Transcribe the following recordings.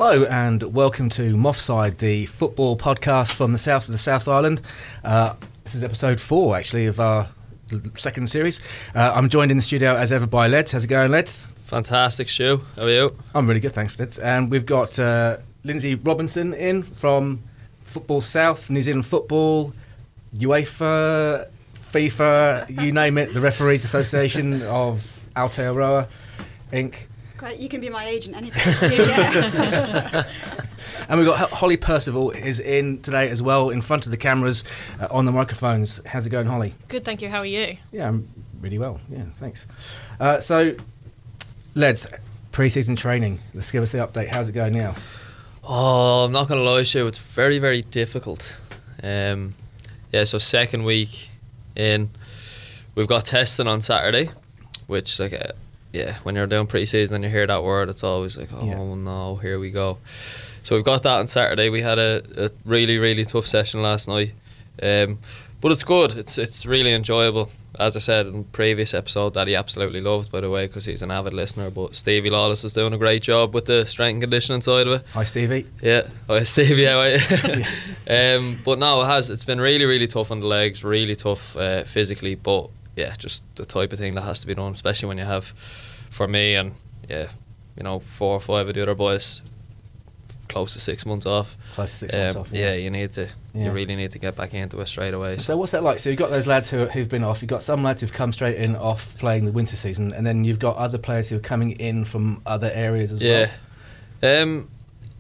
Hello and welcome to Moffside, the football podcast from the south of the South Island. This is episode 4, actually, of our second series. I'm joined in the studio as ever by Leds. How's it going, Leds? Fantastic, Stu. How are you? I'm really good, thanks, Leds. And we've got Lindsey Robinson in from Football South, New Zealand Football, UEFA, FIFA, you name it, the Referees Association of Aotearoa, Inc. Great, you can be my agent anytime. Yeah. And we've got Holly Percival is in today as well, in front of the cameras, on the microphones. How's it going, Holly? Good, thank you. How are you? Yeah, I'm really well. Yeah, thanks. So, Leds, pre-season training. Let's give us the update. How's it going now? Oh, I'm not going to lie to you. It's very, very difficult. So second week in, we've got testing on Saturday, which, when you're doing pre-season and you hear that word, it's always like, no, here we go. So we've got that on Saturday. We had a really, really tough session last night. But it's good. It's really enjoyable. As I said in the previous episode, that he absolutely loved, by the way, because he's an avid listener. But Stevie Lawless is doing a great job with the strength and conditioning side of it. Hi, Stevie. Yeah. Hi, Stevie. How are you? But no, it's been really, really tough on the legs, really tough physically. But yeah, just the type of thing that has to be done, especially when you have, for me and 4 or 5 of the other boys, close to 6 months off. Yeah, you really need to get back into it straight away. So what's that like? So you've got those lads who've been off. You've got some lads who've come straight in off playing the winter season, and then you've got other players who are coming in from other areas as well.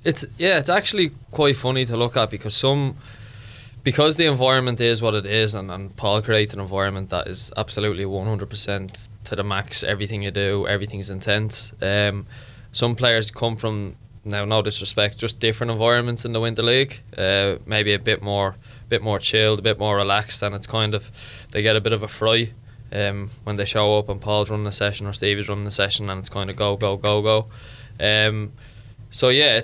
It's actually quite funny to look at because the environment is what it is, and Paul creates an environment that is absolutely 100% to the max. Everything you do, everything's intense. Some players come from, now no disrespect, just different environments in the Winter League. Maybe a bit more chilled, a bit more relaxed, and it's kind of, they get a bit of a fright when they show up and Paul's running a session or Stevie's running a session, and it's kind of go. So yeah,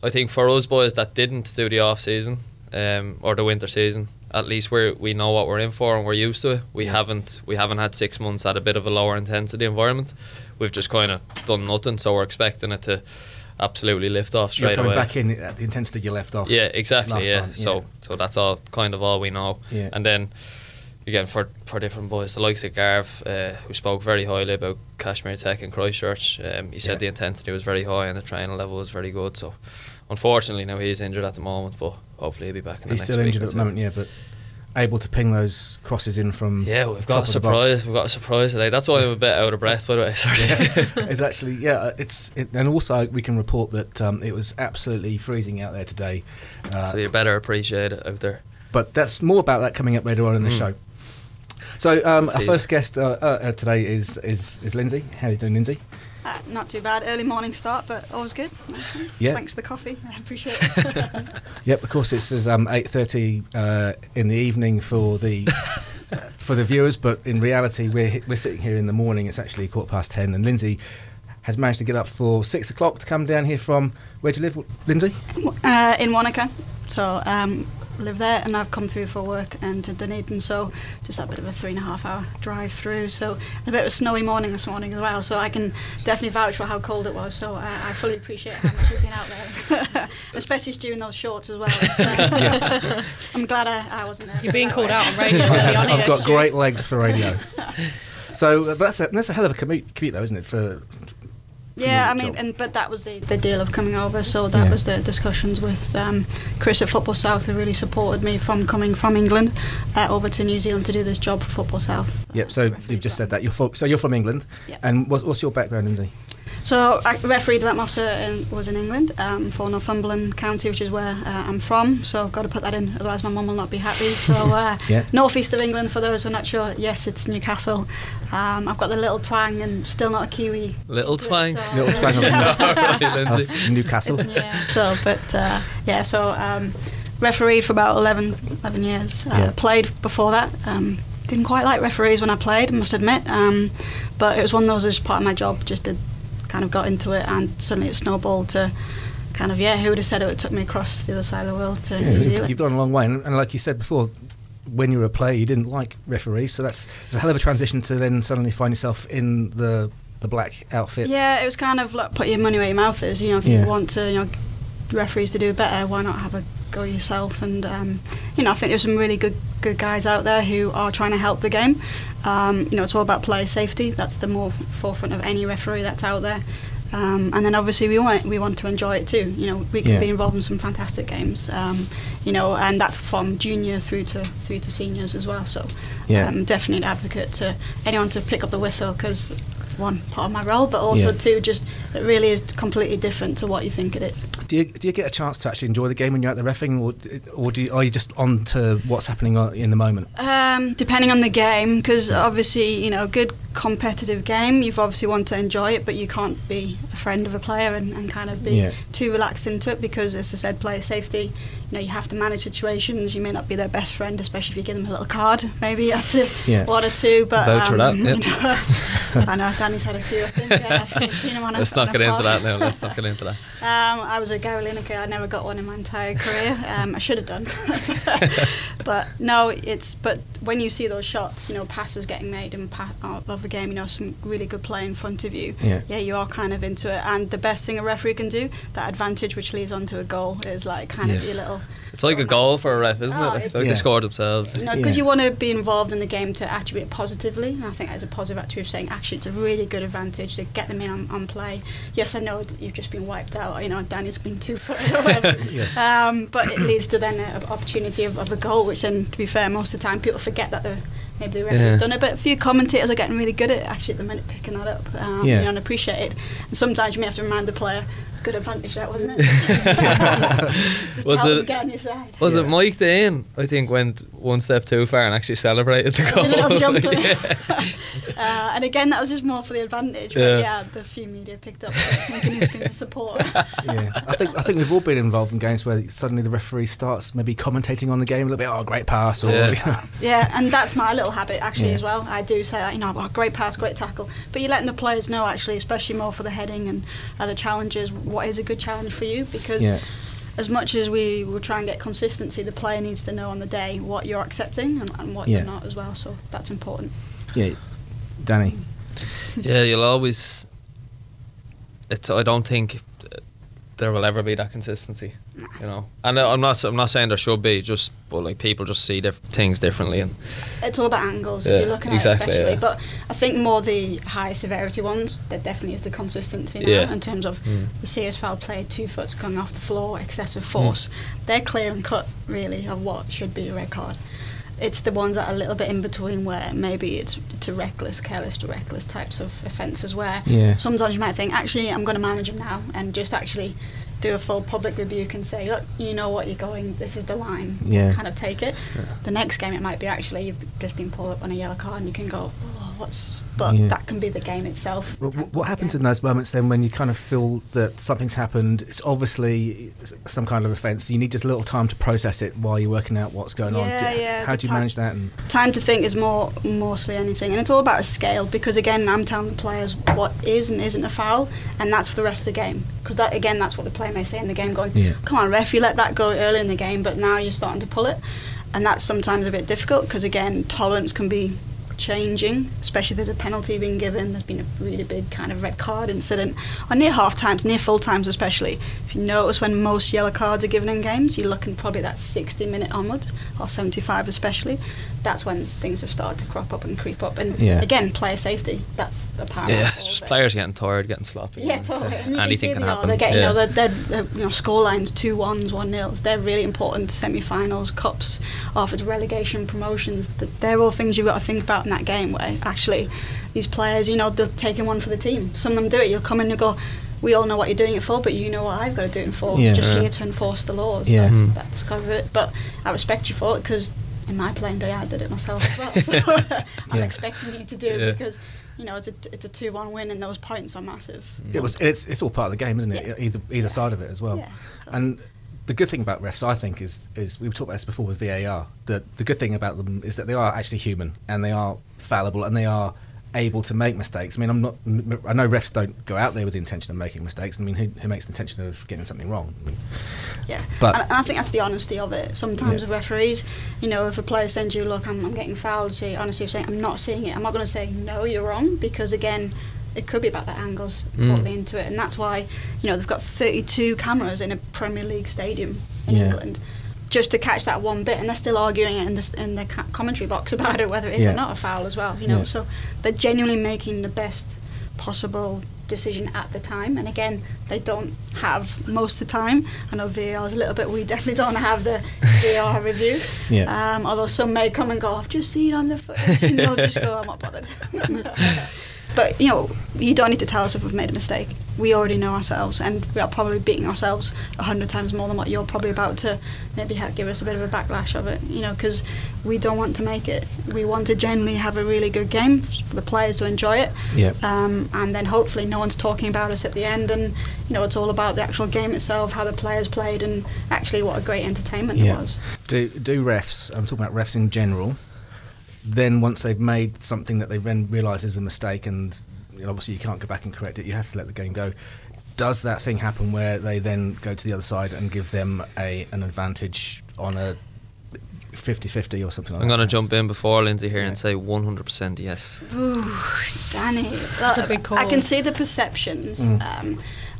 I think for us boys that didn't do the off season or the winter season, at least we know what we're in for and we're used to it. We haven't had 6 months at a bit of a lower intensity environment. We've just kind of done nothing, so we're expecting it to absolutely lift off straight away. You're coming back in at the intensity you left off. Yeah, exactly. Time, So that's all we know. Yeah. And then again for different boys, the likes of Garv, who spoke very highly about Kashmir Tech and Christchurch. He said the intensity was very high and the training level was very good. So unfortunately now he's injured at the moment, but hopefully he'll be back in the next week. He's still injured at the moment, but able to ping those crosses in from we've got a surprise. We've got a surprise today. That's why I'm a bit out of breath, by the way. Sorry. It's actually and also we can report that it was absolutely freezing out there today. So you better appreciate it out there. But that's more about that coming up later on in the show. So our first guest today is Lindsay. How are you doing, Lindsay? Not too bad. Early morning start, but always good. Yeah. Thanks for the coffee. I appreciate it. Yep. Of course, it's 8:30 in the evening for the viewers, but in reality, we're sitting here in the morning. It's actually 10:15, and Lindsay has managed to get up for 6 o'clock to come down here from, where do you live, Lindsay? In Wanaka. So live there, and I've come through for work and to Dunedin, so just a bit of a 3.5 hour drive through. So a bit of a snowy morning this morning as well, so I can definitely vouch for how cold it was. So I fully appreciate how much you've been out there, especially during those shorts as well. I'm glad I wasn't there. You're being called out on radio. I've got great legs for radio. So that's a hell of a commute though, isn't it? Yeah, I mean, but that was the deal of coming over. So that was the discussions with Chris at Football South, who really supported me from coming from England over to New Zealand to do this job for Football South. Yep. So you've just said that you're from England. Yep. And what's your background, Lindsay? So I refereed at Moffside was in England for Northumberland County, which is where I'm from. So I've got to put that in, otherwise my mum will not be happy. So north east of England, for those who are not sure, yes, it's Newcastle. I've got the little twang and still not a Kiwi. Little twang? Little twang of Newcastle. Yeah, so, refereed for about 11 years. Played before that. Didn't quite like referees when I played, I must admit. But it was one of those as part of my job, just to kind of got into it, and suddenly it snowballed to kind of, who would have said it took me across the other side of the world to New Zealand. You've gone a long way, and like you said before, when you were a player you didn't like referees, so it's a hell of a transition to then suddenly find yourself in the the black outfit. Yeah, it was kind of like put your money where your mouth is. You know, if you want to, referees to do better, why not have a go yourself? And I think there's some really good guys out there who are trying to help the game. It's all about player safety. That's the more forefront of any referee that's out there. And then obviously we want to enjoy it too. We can be involved in some fantastic games. And that's from junior through to seniors as well. So definitely an advocate to anyone to pick up the whistle, because one, part of my role, but also two, just it really is completely different to what you think it is. Do you get a chance to actually enjoy the game when you're out there reffing, or are you just on to what's happening in the moment? Depending on the game, because obviously a good competitive game, you've obviously want to enjoy it, but you can't be a friend of a player and kind of be too relaxed into it, because as I said, player safety, you have to manage situations. You may not be their best friend, especially if you give them a little card maybe after one or two, but voucher that, I know Danny's had a few, I think. I've seen him on Let's not get into that now. Let's not get into that. I was a Gary Lineker. I never got one in my entire career. I should have done. But no, but when you see those shots, passes getting made of the game, some really good play in front of you. Yeah, you are kind of into it. And the best thing a referee can do, that advantage which leads on to a goal, is like kind of your little... It's like a goal for a ref, isn't it? It's like they scored themselves. Because you want to be involved in the game to attribute it positively. And I think there's a positive attitude of saying, actually, it's a really good advantage to get them in on play. Yes, I know that you've just been wiped out. Danny's been 2 foot or whatever. But it leads to then an opportunity of a goal, which then, to be fair, most of the time people forget that maybe the referee's done it. But a few commentators are getting really good at it, actually, at the minute, picking that up and appreciate it. And sometimes you may have to remind the player, good advantage that, wasn't it? Just was it Mike Dane, I think, went one step too far and actually celebrated the goal? A little jump. And again, that was just more for the advantage. But the few media picked up thinking he's been a supporter. I think we've all been involved in games where suddenly the referee starts maybe commentating on the game a little bit. Oh, great pass! Or and that's my little habit actually as well. I do say that, great pass, great tackle. But you're letting the players know, actually, especially more for the heading and other challenges, what is a good challenge for you, because as much as we will try and get consistency, the player needs to know on the day what you're accepting and what you're not as well, so that's important. Danny. You'll always... I don't think there will ever be that consistency, and I'm not saying there should be, but people just see things differently, and it's all about angles if you're looking at it, especially. But I think more the high severity ones, there definitely is the consistency now in terms of the serious foul play, 2 foot going off the floor, excessive force. They're clear and cut really of what should be a red card. It's the ones that are a little bit in between, where maybe it's to reckless, careless to reckless types of offences, where sometimes you might think, actually, I'm going to manage them now, and just actually do a full public rebuke and say, look, you know what you're going, this is the line, kind of take it. The next game it might be, actually, you've just been pulled up on a yellow card and you can go, that can be the game itself. What happens in those moments then when you kind of feel that something's happened, it's obviously some kind of offence, you need just a little time to process it while you're working out what's going on? How do you manage that? Time to think is mostly anything, and it's all about a scale, because again, I'm telling the players what is and isn't a foul, and that's for the rest of the game, because that's what the player may say in the game, going, come on ref, you let that go early in the game, but now you're starting to pull it, and that's sometimes a bit difficult, because again, tolerance can be changing, especially if there's a penalty being given. There's been a really big kind of red card incident, or near half times, near full times especially. If you notice, when most yellow cards are given in games, you're looking probably that 60-minute onwards, or 75 especially. That's when things have started to crop up and creep up, and again, player safety, that's a part of it's just players getting tired, getting sloppy. Totally. And anything can happen. They're getting, score lines 2-1s, 1-0s. They're really important to semi-finals, cups, or if it's relegation, promotions. They're all things you've got to think about in that game, where actually these players, they're taking one for the team. Some of them do it. You'll come in and go, we all know what you're doing it for, but you know what I've got to do it for. Just here to enforce the laws. That's kind of it. But I respect you for it, because in my playing day I did it myself as well. So I'm expecting you to do it, because it's a 2-1 win, and those points are massive. It's all part of the game, isn't it? Either side of it as well. And the good thing about refs, I think, is we talked about this before with VAR. The good thing about them is that they are actually human, and they are fallible, and they are able to make mistakes. I mean, I know refs don't go out there with the intention of making mistakes. I mean, who makes the intention of getting something wrong? I mean, but and I think that's the honesty of it. Sometimes with referees, if a player sends you, look, I'm getting fouled, so honestly, saying I'm not seeing it. I'm not going to say no, you're wrong, because again, it could be about the angles partly into it, and that's why they've got 32 cameras in a Premier League stadium in England just to catch that one bit, and they're still arguing it in the commentary box about it whether it is or not a foul as well. So they're genuinely making the best possible decision at the time, and again, they don't have most of the time. I know VAR is a little bit, we definitely don't have the VAR review, although some may come and go, I've just seen it on the footage, and they'll just go, I'm not bothered. But you don't need to tell us if we've made a mistake. We already know ourselves, and we are probably beating ourselves 100 times more than what you're probably about to maybe give us a bit of a backlash of it, because we don't want to make it. We want to generally have a really good game for the players to enjoy it, and then hopefully no one's talking about us at the end, and it's all about the actual game itself, how the players played, and actually what a great entertainment it was. Do refs, I'm talking about refs in general, then once they've made something that they then realise is a mistake, and obviously you can't go back and correct it, you have to let the game go. Does that thing happen where they then go to the other side and give them an advantage on a 50-50 or something like that? I'm going to jump in before Lindsay here and say 100% yes. Ooh, Danny. That's a big call. I can see the perceptions.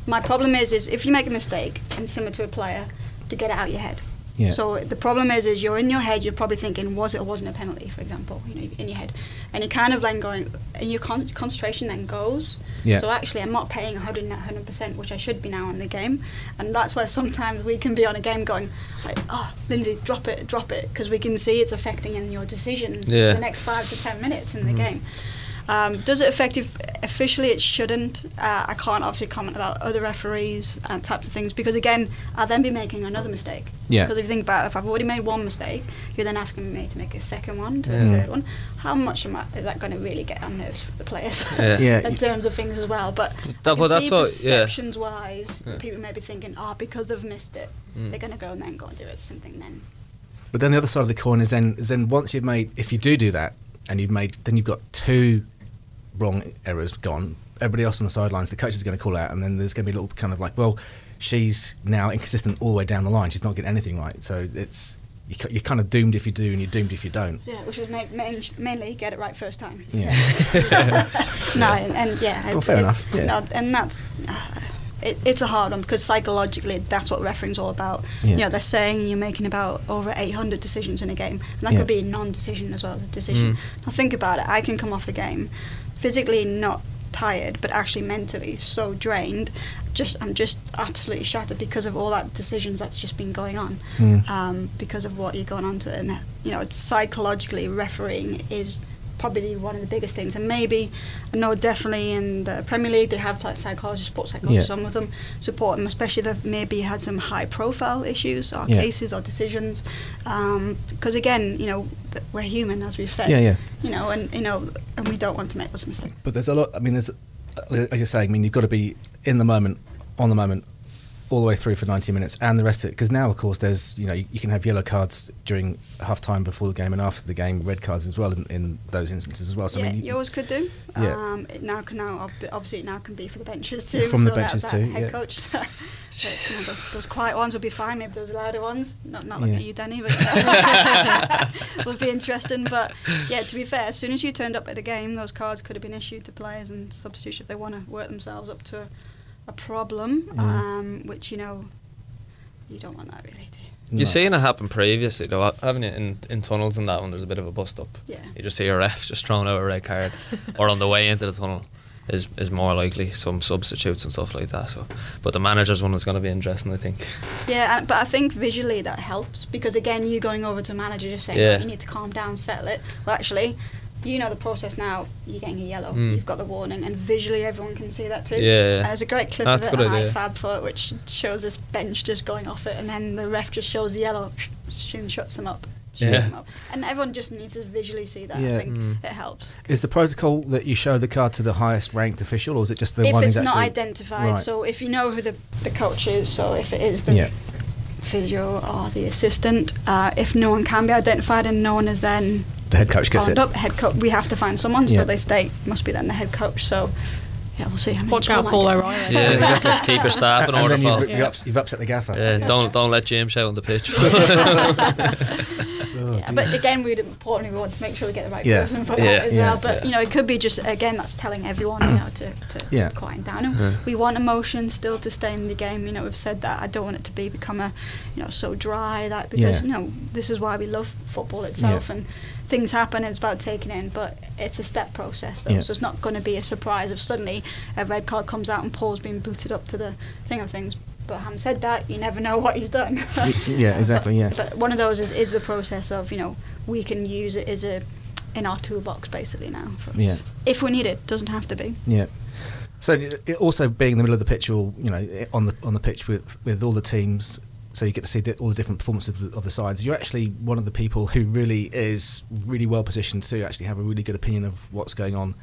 My problem is if you make a mistake, and similar to a player, to get it out of your head. Yeah. So the problem is you're in your head, you're probably thinking, was it or wasn't a penalty, for example, in your head. And you're kind of then going, and your concentration then goes. Yeah. So actually I'm not paying 100%, which I should be now in the game. And that's where sometimes we can be on a game going, like, oh, Lindsay, drop it, because we can see it's affecting in your decisions for the next 5 to 10 minutes in the game. Does it affect you? Officially, it shouldn't. I can't obviously comment about other referees and types of things, because again, I'll then be making another mistake. Yeah. Because if you think about it, if I've already made one mistake, you're then asking me to make a second one, to a third one. How much is that going to really get on nerves for the players? In terms of things as well. But perceptions-wise, people may be thinking, because they've missed it, they're going to go and do it something then. But then the other side of the coin is then once you've made, if you do that, and then you've got 2 wrong errors gone. Everybody else on the sidelines, the coach is going to call out, and then there's going to be a little kind of like, well, she's now inconsistent all the way down the line. She's not getting anything right. So you're kind of doomed if you do, and you're doomed if you don't. Yeah, which was mainly get it right first time. Yeah. Well, fair enough. Yeah. No, and that's. It's a hard one, because psychologically that's what refereeing's all about. They're saying you're making about over 800 decisions in a game, and that could be a non-decision as well as a decision. Now think about it, I can come off a game physically not tired, but actually mentally so drained, I'm just absolutely shattered because of all that decisions that's just been going on, because of what you're going on to it. And it's psychologically, refereeing is probably one of the biggest things. And maybe, I know definitely in the Premier League they have psychologists, sports psychologists on with them, support them, especially if they've maybe had some high profile issues or cases or decisions, because again, we're human, as we've said, and we don't want to make those mistakes. But there's a lot, as you're saying, you've got to be in the moment, on the moment, all the way through for 90 minutes, and the rest of it, because now of course there's you can have yellow cards during half time before the game and after the game, red cards as well in those instances as well. So you always could do. It now can be for the benches too. From the benches too. Head coach. Those quiet ones would be fine. Maybe those louder ones. Not looking at you, Danny, but would be interesting. But to be fair, as soon as you turned up at a game, those cards could have been issued to players and substitutes if they want to work themselves up to a problem, which you don't want that really, do you? You've seen it happen previously though, haven't you, in tunnels and that, when there's a bit of a bust up. You just see a ref just throwing out a red card or on the way into the tunnel is more likely, some substitutes and stuff like that. So, but the manager's one is going to be interesting, I think. But I think visually that helps, because again, you going over to a manager just saying, you need to calm down, settle it. Well, actually, the process now, you're getting a yellow, you've got the warning, and visually everyone can see that too. There's a great clip of it on iFab for it, which shows this bench just going off it, and then the ref just shows the yellow, soon shuts them up. And everyone just needs to visually see that. I think it helps. Is the protocol that you show the card to the highest ranked official, or is it just the one who's actually... If it's not identified, right. So if you know who the coach is, so if it is the physio or the assistant, if no one can be identified and no one is then... The head coach gets it. Head coach, we have to find someone, so they state must be then the head coach. So yeah, we'll see. I mean, Watch out, Paul O'Reilly. Yeah, exactly. Keep your staff in And order, then Paul. you've upset the gaffer. Yeah, don't let James shout on the pitch. Yeah, but again, we want to make sure we get the right Yeah. person for Yeah. that as well. But it could be just, again, that's telling everyone to quieten down. And we want emotion still to stay in the game. We've said that. I don't want it to become so dry that, because this is why we love football itself, and things happen. It's about taking it in, but it's a step process though. So it's not going to be a surprise if suddenly a red card comes out and Paul's been booted up to the thing of things. But having said that, you never know what he's done. Yeah, exactly. But one of those is the process of we can use it as in our toolbox basically now. For us. Yeah. If we need it, doesn't have to be. Yeah. So also being in the middle of the pitch, or on the pitch with all the teams, so you get to see all the different performances of the sides. You're actually one of the people who really is really well positioned to actually have a really good opinion of what's going on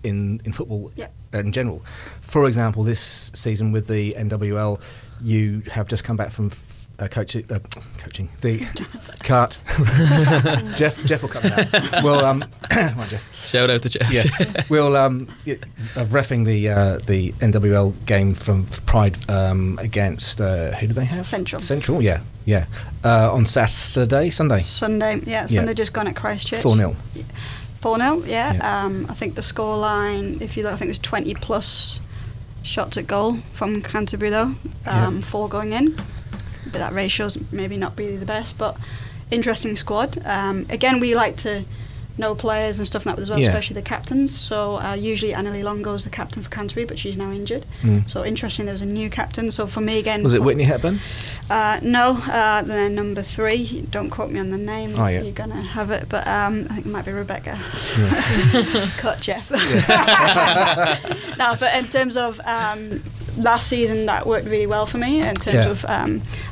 in football in general. For example, this season with the NWL, you have just come back from coaching the cart. Jeff will cut me out. Well, come on, Jeff. Shout out to Jeff. Yeah, we'll of reffing the NWL game from Pride against who do they have? Central, yeah. On Sunday. Sunday just gone at Christchurch. 4-0. 4-0, yeah. I think the scoreline, if you look, I think it was 20 plus shots at goal from Canterbury though, 4 going in. But that ratio's maybe not really the best, but interesting squad. Again, we like to know players and stuff like that as well, especially the captains. So usually Annalie Longo's the captain for Canterbury, but she's now injured. So interesting, there was a new captain. So for me again, was it Whitney Hepburn? No, then number 3. Don't quote me on the name. Oh, yeah. You're gonna have it, but I think it might be Rebecca. Cut Jeff. No, but in terms of last season, that worked really well for me in terms of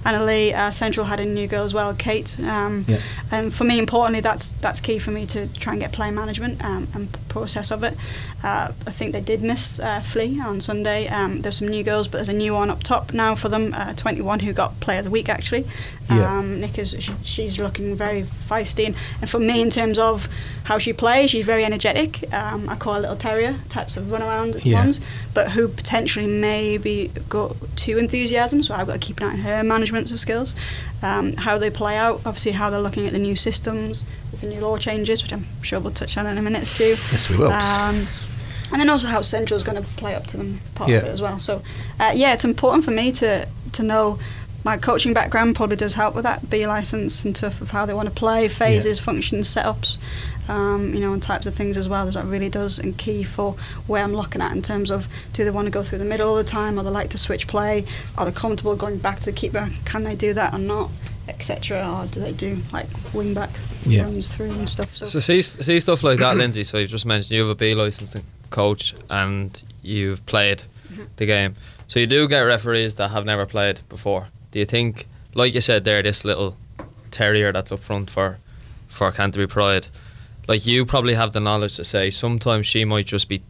Annalie. Central had a new girl as well, Kate. And for me, importantly, that's key for me to try and get player management and process of it. I think they did miss Flea on Sunday. There's some new girls, but there's a new one up top now for them, 21, who got Player of the Week actually. Nick she's looking very feisty, and for me, in terms of how she plays, she's very energetic. I call her little terrier types of runaround ones, but who potentially maybe got too enthusiasm. So I've got to keep an eye on her management of skills, how they play out. Obviously, how they're looking at the new systems with the new law changes, which I'm sure we'll touch on in a minute too. Yes, we will. And then also how Central's going to play up to them part of it as well. So it's important for me to know. My coaching background probably does help with that, B licence and stuff of how they want to play, phases, functions, setups, and types of things as well. That really does, and key for where I'm looking at in terms of, do they want to go through the middle all the time, or they like to switch play, are they comfortable going back to the keeper, can they do that or not, etc., or do they do like wing back runs through and stuff. So see stuff like that, Lindsay. So you've just mentioned you have a B licence coach and you've played the game. So you do get referees that have never played before. Do you think, like you said there, this little terrier that's up front for Canterbury Pride, like you probably have the knowledge to say sometimes she might just be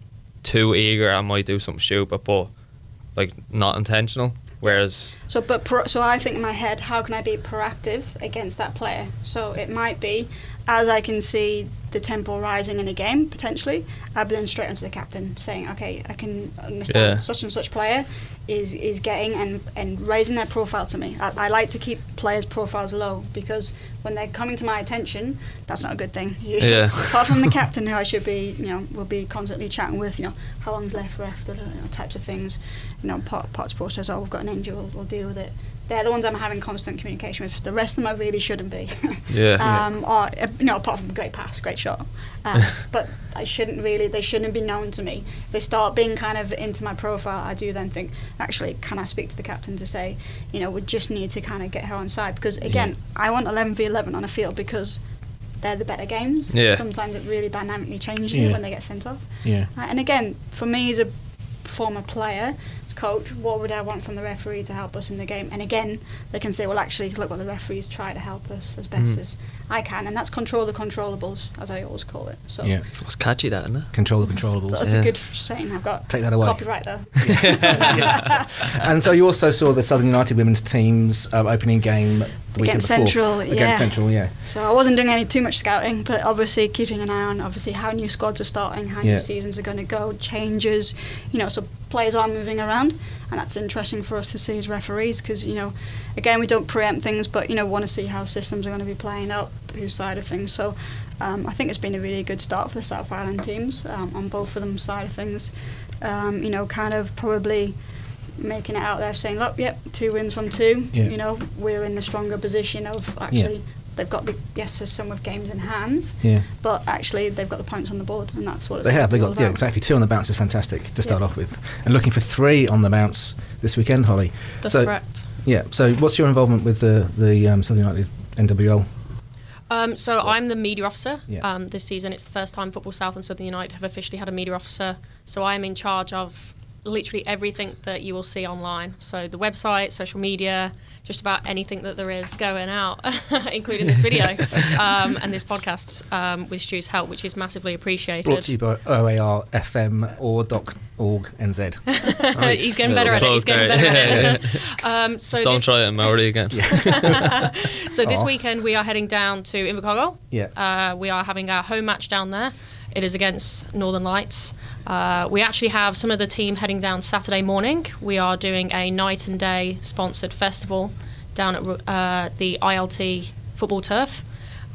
too eager and might do something stupid, but like not intentional. Whereas so I think in my head, how can I be proactive against that player? So it might be, as I can see the tempo rising in a game potentially, I'll be then straight onto the captain saying, okay, I can understand such and such player is getting and raising their profile to me. I like to keep players' profiles low, because when they're coming to my attention, that's not a good thing. Apart from the captain, who I should be, will be constantly chatting with, how long's left for after, types of things, parts process. Oh, we've got an injury, we'll deal with it. They're the ones I'm having constant communication with. The rest of them I really shouldn't be. Or apart from great pass, great shot. But they shouldn't be known to me. If they start being kind of into my profile, I do then think, actually, can I speak to the captain to say, we just need to kind of get her on side, because again, I want 11v11 on a field because they're the better games. Sometimes it really dynamically changes when they get sent off. And again, for me as a former player, it's coach, what would I want from the referee to help us in the game? And again, they can say, well, actually, look what the referees try to help us as best as I can, and that's control the controllables, as I always call it. So It's catchy, that, isn't it? Control the controllables. so that's a good saying. I've got Take that away. copyright there. And so you also saw the Southern United women's team's opening game the weekend Against before. Central, Against Central, yeah. So I wasn't doing too much scouting, but obviously keeping an eye on how new squads are starting, how new seasons are going to go, changes, so players are moving around, and that's interesting for us to see as referees because, again, we don't preempt things, but, want to see how systems are going to be playing out, whose side of things. So I think it's been a really good start for the South Island teams on both of them side of things. Kind of probably making it out there saying, look, 2 wins from 2, we're in the stronger position of actually they've got there's some with games in hands, but actually they've got the points on the board, and that's what it's They've got about. exactly 2 on the bounce is fantastic to start off with, and looking for 3 on the bounce this weekend, Holly. That's correct. Yeah, so what's your involvement with the Southern United NWL? So I'm the media officer. Yeah. This season it's the first time Football South and Southern United have officially had a media officer, so I'm in charge of literally everything that you will see online. So the website, social media, just about anything that there is going out, including this video and this podcast with Stu's help, which is massively appreciated. Brought to you by OAR FM or .org NZ. He's getting better at it. He's getting better at it. So don't try it in Maori again. So this weekend we are heading down to Invercargill. Yeah. We are having our home match down there. It is against Northern Lights. We actually have some of the team heading down Saturday morning. We are doing a night and day sponsored festival down at the ILT football turf.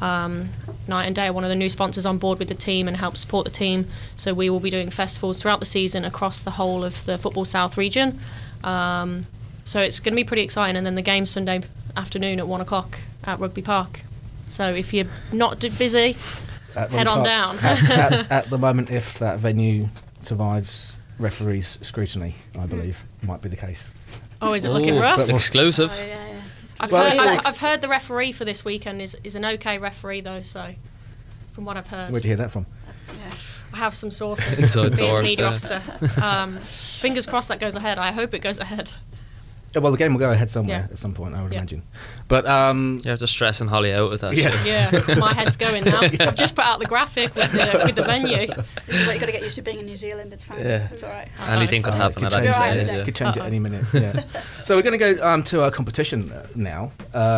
Night and Day are one of the new sponsors on board with the team and help support the team. So we will be doing festivals throughout the season across the whole of the Football South region. So it's going to be pretty exciting. And then the game Sunday afternoon at 1 o'clock at Rugby Park. So if you're not busy, head on down. At the moment, if that venue survives referees' scrutiny, I believe might be the case. Oh, is it looking rough? Exclusive. Oh, yeah. I've heard the referee for this weekend is an okay referee though. So, from what I've heard, Where'd you hear that from? I have some sources. Inside Being source, media yeah. officer. Fingers crossed that goes ahead. I hope it goes ahead. Well, the game will go ahead somewhere at some point, I would imagine. But You're just stressing Holly out with that. Yeah, my head's going now. I've just put out the graphic with the venue. But you've got to get used to being in New Zealand. It's fine. Yeah. It's all right. Anything could happen at any stage. Could change at any minute. Yeah. So we're going to go to our competition now.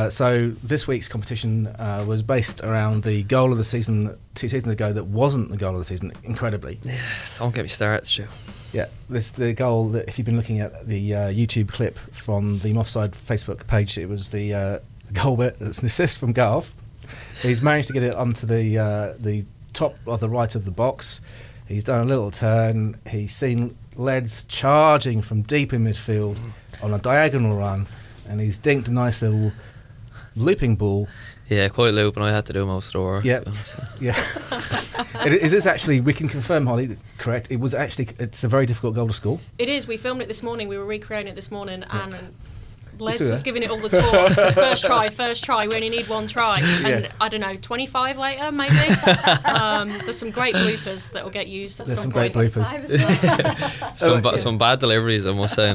So this week's competition was based around the goal of the season 2 seasons ago that wasn't the goal of the season, incredibly. Yeah, don't get me started, Stu. Yeah, this the goal that if you've been looking at the YouTube clip from the Moffside Facebook page, it was the goal that's an assist from Garv. He's managed to get it onto the top of the right of the box. He's done a little turn. He's seen Leds charging from deep in midfield on a diagonal run, and he's dinked a nice little looping ball. Yeah, quite loop, and I had to do most of the work. Yeah, yeah. It is actually, we can confirm, Holly, correct. It's a very difficult goal to score. It is. We filmed it this morning. We were recreating it this morning, and Les was giving it all the talk. First try. We only need 1 try, and I don't know, 25 later maybe. There's some great bloopers that will get used. There's some great bloopers. Some bad deliveries, I must say.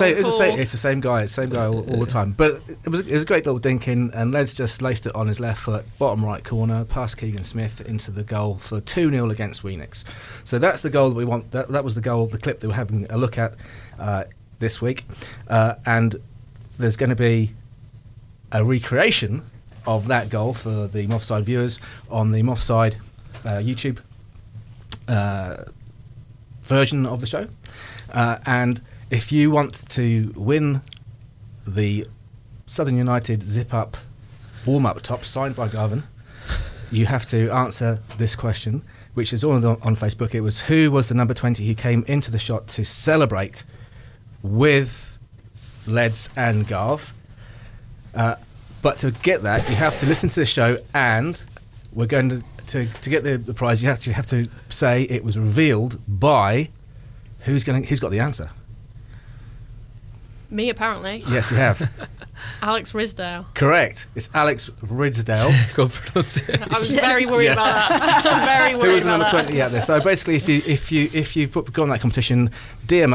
It's the same guy all the time. But it was a great little dink in, and Led's just laced it on his left foot, bottom right corner, past Keegan Smith into the goal for 2-0 against Weenix. So that's the goal that we want. That was the goal of the clip that we're having a look at this week, and there's going to be a recreation of that goal for the Moffside viewers on the Moffside YouTube version of the show, and if you want to win the Southern United zip-up warm-up top signed by Garbhan, you have to answer this question, which is all on Facebook. It was, who was the number 20 who came into the shot to celebrate with Leds and Garv? But to get that, you have to listen to the show, and we're going to get the prize. You actually have to say it was revealed by who's got the answer. Me, apparently. Yes, you have. Alex Risdale. Correct. It's Alex Ridsdale. Good pronunciation. I was very worried about that. I'm very worried Who was the about number that. 20 out there? So basically, if you go on that competition, DM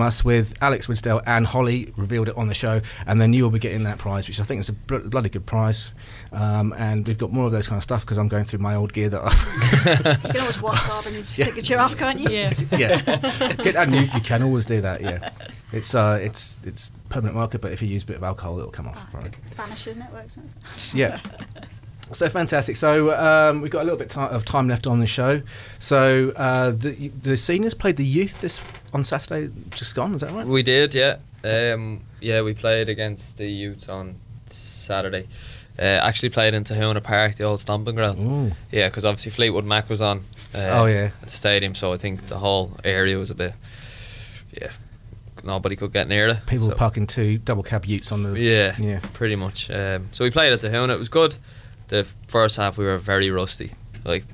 us with Alex Ridsdale and Holly revealed it on the show, and then you will be getting that prize, which I think is a bloody good prize. And we've got more of those kind of stuff because I'm going through my old gear that I've You can always wash Garbhan's signature off, can't you? Yeah. yeah, and you can always do that. Yeah, it's permanent marker, but if you use a bit of alcohol, it'll come off. Right. Vanishing networks. Isn't it? Yeah. So fantastic. So we've got a little bit of time left on the show. So the seniors played the youth on Saturday, just gone. Is that right? We did, yeah. We played against the Utes on Saturday. Actually played in Tahuna Park, the old stomping ground. Ooh. Yeah, because obviously Fleetwood Mac was on at the stadium, so I think the whole area was a bit, nobody could get near it. People were parking 2 double cab Utes on the... Yeah, pretty much. So we played at Tahuna. It was good. The first half we were very rusty, like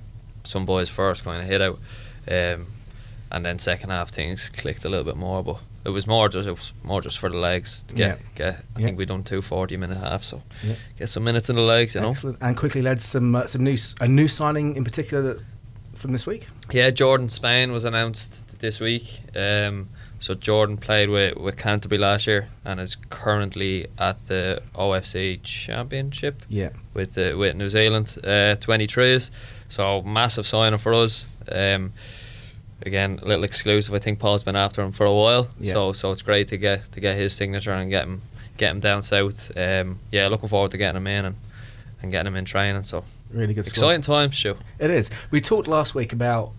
some boys first kind of hit out, and then second half things clicked a little bit more. But it was more just for the legs to get. I think we done 2 40-minute halves, so get some minutes in the legs, Excellent. And quickly led a new signing in particular from this week. Yeah, Jordan Spain was announced this week. So Jordan played with Canterbury last year and is currently at the OFC Championship with New Zealand 23s. So massive signing for us. Again, a little exclusive. I think Paul's been after him for a while. So it's great to get his signature and get him down south. Looking forward to getting him in and getting him in training. So really good. Exciting times, Stu. It is. We talked last week about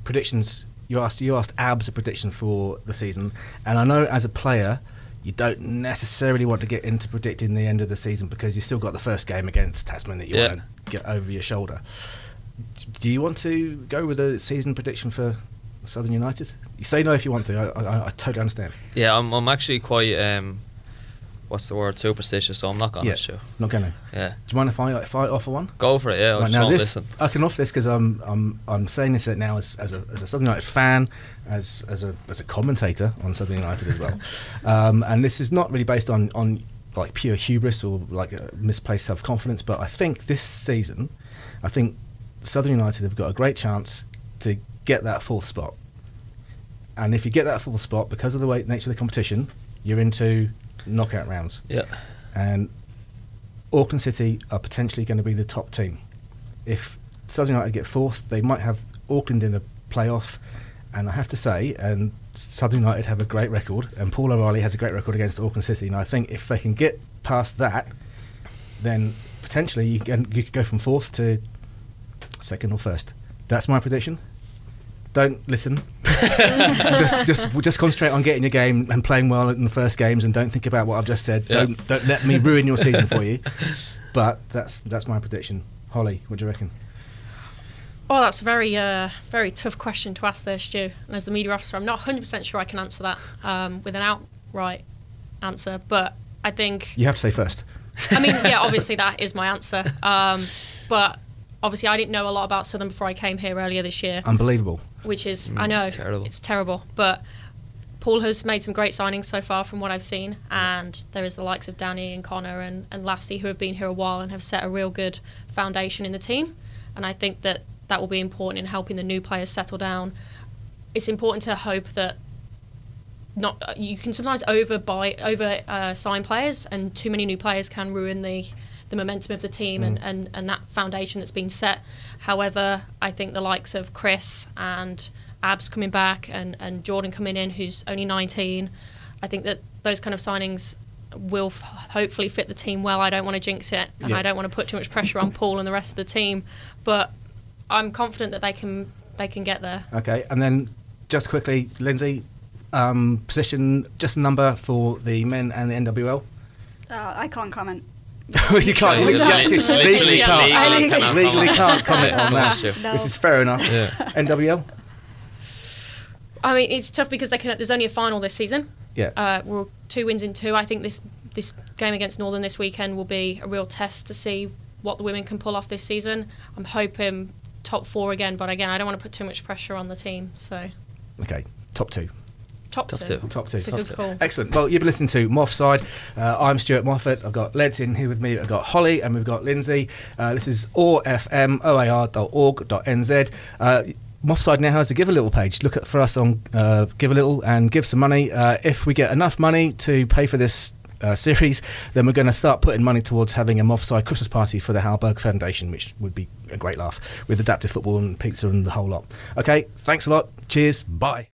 predictions. You asked Abs a prediction for the season, and I know as a player you don't necessarily want to get into predicting the end of the season because you've still got the first game against Tasman that you want to get over your shoulder. Do you want to go with a season prediction for Southern United? You say no if you want to. I totally understand. Yeah, I'm actually quite what's the word, superstitious, so I'm not going to show. Not going to. Yeah. Do you mind if I offer one? Go for it. Yeah. Right, now listen. I can offer this because I'm saying this now as a Southern United fan, as a commentator on Southern United as well, and this is not really based on like pure hubris or like a misplaced self-confidence, but I think this season, Southern United have got a great chance to get that 4th spot, and if you get that 4th spot because of the nature of the competition, you're into knockout rounds. Yeah. And Auckland City are potentially going to be the top team. If Southern United get 4th, they might have Auckland in a playoff, and I have to say, and Southern United have a great record, and Paul O'Reilly has a great record against Auckland City, and I think if they can get past that, then potentially you could go from 4th to 2nd or 1st. That's my prediction. Don't listen. just concentrate on getting your game and playing well in the first games, and don't think about what I've just said. Yeah. Don't let me ruin your season for you. But that's my prediction. Holly, what do you reckon? Oh, that's a very tough question to ask there, Stu. And as the media officer, I'm not 100% sure I can answer that with an outright answer. But I think you have to say first. I mean, yeah, obviously that is my answer. But obviously I didn't know a lot about Southern before I came here earlier this year. Unbelievable. Which is, I know, terrible. It's terrible. But Paul has made some great signings so far from what I've seen, and there is the likes of Danny and Connor and Lassie who have been here a while and have set a real good foundation in the team. And I think that will be important in helping the new players settle down. It's important to hope that you can sometimes sign players, and too many new players can ruin the momentum of the team and that foundation that's been set. However, I think the likes of Chris and Abs coming back and Jordan coming in, who's only 19, I think that those kind of signings will hopefully fit the team well. I don't want to jinx it, and I don't want to put too much pressure on Paul and the rest of the team, but I'm confident that they can get there. Okay, and then just quickly, Lindsay, position, just a number for the men and the NWL. I can't comment. You can't. Legally can't comment on that. No. Which is fair enough. Yeah. NWL. I mean, it's tough because there's only a final this season. Yeah. We're 2 wins in 2. I think this game against Northern this weekend will be a real test to see what the women can pull off this season. I'm hoping top 4 again, but again, I don't want to put too much pressure on the team. So. Okay, top 2. Top two. Top two. It's a good call. Excellent. Well, you've been listening to Moffside. I'm Stuart Moffat. I've got Leds in here with me. I've got Holly and we've got Lindsay. This is orfmoar.org.nz. Moffside now has a Give a Little page. Look for us on Give a Little and give some money. If we get enough money to pay for this series, then we're going to start putting money towards having a Moffside Christmas party for the Halberg Foundation, which would be a great laugh with adaptive football and pizza and the whole lot. Okay, thanks a lot. Cheers. Bye.